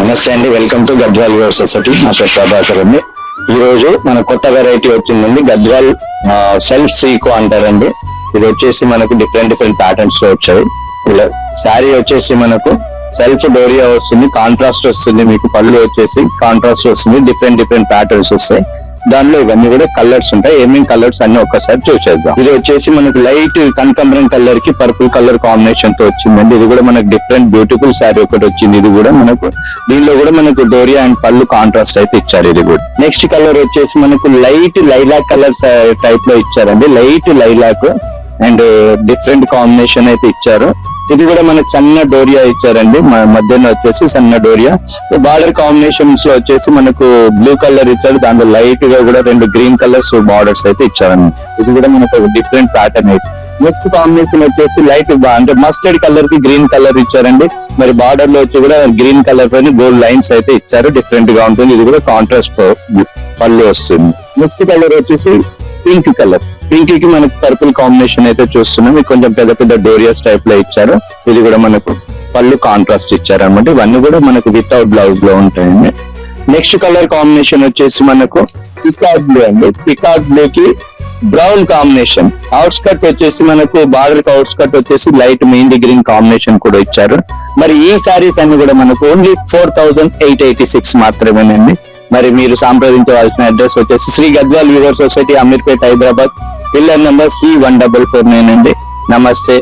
నమస్తే అండి, welcome to Gadwal యువర్ సొసైటీ. నా పేరు ప్రభాకర్ అండి. ఈ రోజు మన కొత్త వెరైటీ వచ్చిందండి, గద్వాల్ సెల్ఫ్ సీకో అంటారండి. ఇది వచ్చేసి మనకు డిఫరెంట్ ప్యాటర్న్స్ లో వచ్చాయి. ఇలా శారీ వచ్చేసి మనకు సెల్ఫ్ డోరియా వస్తుంది, కాంట్రాస్ట్ వస్తుంది, మీకు పళ్ళు వచ్చేసి కాంట్రాస్ట్ వస్తుంది, డిఫరెంట్ ప్యాటర్న్స్ వస్తాయి. దానిలో ఇవన్నీ కూడా కలర్స్ ఉంటాయి. ఏమేమి కలర్స్ అన్ని ఒక్కసారి చూసేద్దాం. ఇది వచ్చేసి మనకు లైట్ కనకాంబరం కలర్ కి పర్పుల్ కలర్ కాంబినేషన్ తో వచ్చిందండి. ఇది కూడా మనకు డిఫరెంట్ బ్యూటిఫుల్ శారీ ఒకటి వచ్చింది. ఇది కూడా మనకు దీనిలో కూడా మనకు డోరియా అండ్ పళ్ళు కాంట్రాస్ట్ అయితే ఇచ్చారు. ఇది కూడా నెక్స్ట్ కలర్ వచ్చేసి మనకు లైట్ లైలాక్ కలర్ టైప్ లో ఇచ్చారండి. Light lilac and different combination అయితే ఇచ్చారు. ఇది కూడా మనకు సన్న డోరియా ఇచ్చారండి. మధ్యలో వచ్చేసి సన్న డోరియా. బార్డర్ కాంబినేషన్స్ లో వచ్చేసి మనకు బ్లూ కలర్ ఇచ్చారు, దాంట్లో లైట్ గా కూడా 2 గ్రీన్ కలర్స్ బార్డర్స్ అయితే ఇచ్చారండి. ఇది కూడా మనకు డిఫరెంట్ ప్యాటర్న్ అయితే. నెక్స్ట్ కాంబినేషన్ వచ్చేసి లైట్ అంటే మస్టర్డ్ కలర్ కి గ్రీన్ కలర్ ఇచ్చారండి. మరి బార్డర్ లో వచ్చి కూడా గ్రీన్ కలర్ పైన గోల్డ్ లైన్స్ అయితే ఇచ్చారు. డిఫరెంట్ గా ఉంటుంది. ఇది కూడా కాంట్రాస్ట్ పళ్ళు వస్తుంది. నెక్స్ట్ కలర్ వచ్చేసి పింక్ కలర్. పింక్ కి మనకు పర్పుల్ కాంబినేషన్ అయితే చూస్తున్నాం. ఇది కొంచెం పెద్ద డోరియాస్ టైప్ లో ఇచ్చారు. ఇది కూడా మనకు పళ్ళు కాంట్రాస్ట్ ఇచ్చారు అనమాట. ఇవన్నీ కూడా మనకు వితౌట్ బ్లౌజ్ లో ఉంటాయండి. నెక్స్ట్ కలర్ కాంబినేషన్ వచ్చేసి మనకు పికాక్ బ్లూ అండి. పికాక్ బ్లూ కి బ్రౌన్ కాంబినేషన్. అవుట్స్కట్ వచ్చేసి మనకు బార్డర్ అవుట్స్కట్ వచ్చేసి లైట్ మెహందీ గ్రీన్ కాంబినేషన్ కూడా ఇచ్చారు. మరి ఈ శారీస్ అన్ని కూడా మనకు ఓన్లీ 4886 మాత్రమేనండి. మరి మీరు సంప్రదించవలసిన అడ్రస్ వచ్చేసి శ్రీ గద్వాల్ యువర్ society, Ameerpet, Hyderabad. Pillar number C1449 అండి. నమస్తే.